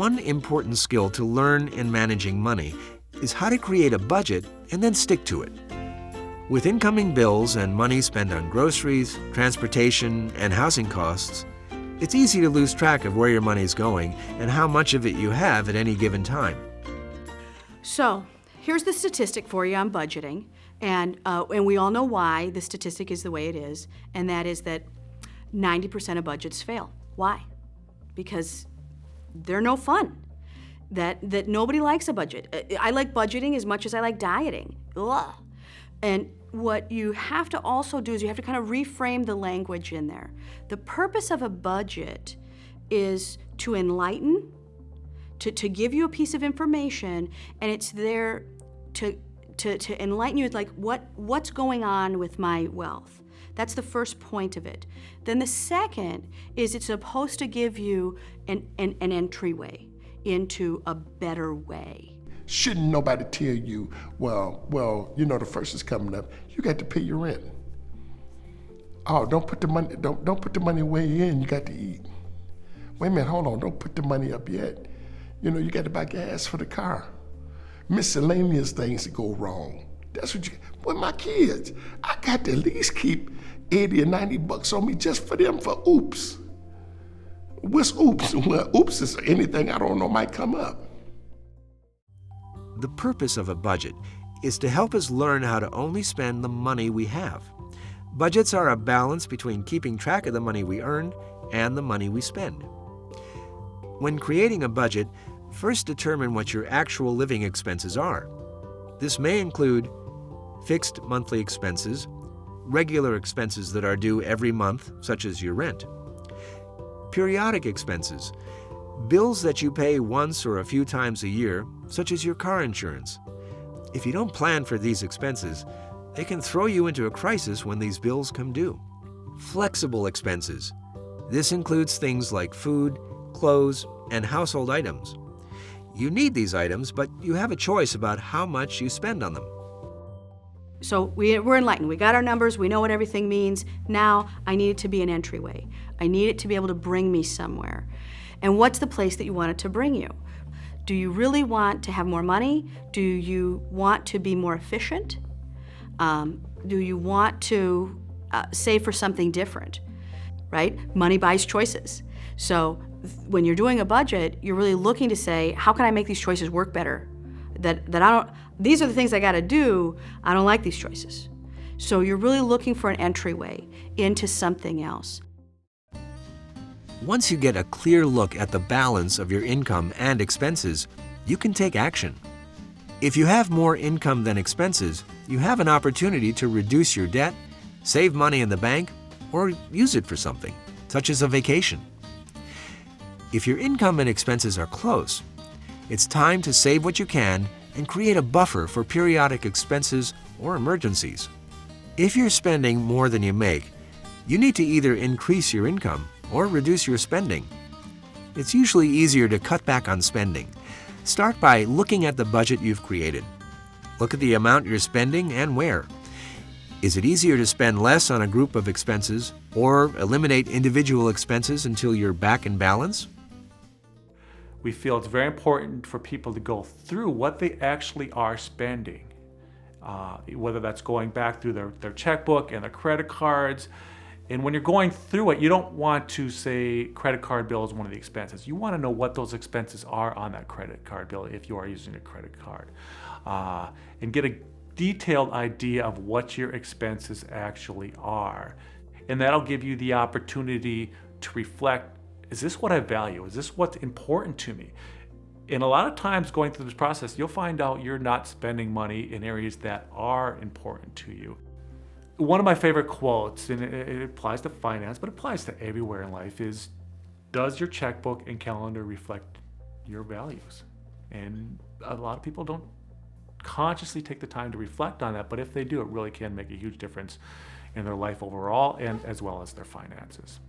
One important skill to learn in managing money is how to create a budget and then stick to it. With incoming bills and money spent on groceries, transportation, and housing costs, it's easy to lose track of where your money is going and how much of it you have at any given time. So, here's the statistic for you on budgeting, and we all know why the statistic is the way it is, and that is that 90% of budgets fail. Why? Because they're no fun. That nobody likes a budget. I like budgeting as much as I like dieting. Ugh. And what you have to also do is you have to kind of reframe the language in there. The purpose of a budget is to enlighten, to give you a piece of information, and it's there to enlighten you with like what's going on with my wealth. That's the first point of it. Then the second is it's supposed to give you an entryway into a better way. Shouldn't nobody tell you, well, the first is coming up, you got to pay your rent. Oh, don't put the money away in, you got to eat. Wait a minute, hold on, don't put the money up yet. You got to buy gas for the car. Miscellaneous things that go wrong. That's what with my kids, I got to at least keep 80 or 90 bucks on me just for them for oops. What's oops? Well, oops is anything I don't know might come up. The purpose of a budget is to help us learn how to only spend the money we have. Budgets are a balance between keeping track of the money we earn and the money we spend. When creating a budget, first determine what your actual living expenses are. This may include fixed monthly expenses, regular expenses that are due every month, such as your rent, periodic expenses, bills that you pay once or a few times a year, such as your car insurance. If you don't plan for these expenses, they can throw you into a crisis when these bills come due. Flexible expenses. This includes things like food, clothes, and household items. You need these items, but you have a choice about how much you spend on them. So we're enlightened. We got our numbers. We know what everything means. Now I need it to be an entryway. I need it to be able to bring me somewhere. And what's the place that you want it to bring you? Do you really want to have more money? Do you want to be more efficient? Do you want to save for something different, right? Money buys choices. So when you're doing a budget, you're really looking to say, how can I make these choices work better? These are the things I gotta do, I don't like these choices. So you're really looking for an entryway into something else. Once you get a clear look at the balance of your income and expenses, you can take action. If you have more income than expenses, you have an opportunity to reduce your debt, save money in the bank, or use it for something, such as a vacation. If your income and expenses are close, it's time to save what you can and create a buffer for periodic expenses or emergencies. If you're spending more than you make, you need to either increase your income or reduce your spending. It's usually easier to cut back on spending. Start by looking at the budget you've created. Look at the amount you're spending and where. Is it easier to spend less on a group of expenses or eliminate individual expenses until you're back in balance? We feel it's very important for people to go through what they actually are spending, whether that's going back through their checkbook and their credit cards. And when you're going through it, you don't want to say credit card bill is one of the expenses. You want to know what those expenses are on that credit card bill if you are using a credit card, and get a detailed idea of what your expenses actually are. And that'll give you the opportunity to reflect, is this what I value? Is this what's important to me? And a lot of times going through this process, you'll find out you're not spending money in areas that are important to you. One of my favorite quotes, and it applies to finance, but it applies to everywhere in life, is, does your checkbook and calendar reflect your values? And a lot of people don't consciously take the time to reflect on that, but if they do, it really can make a huge difference in their life overall and as well as their finances.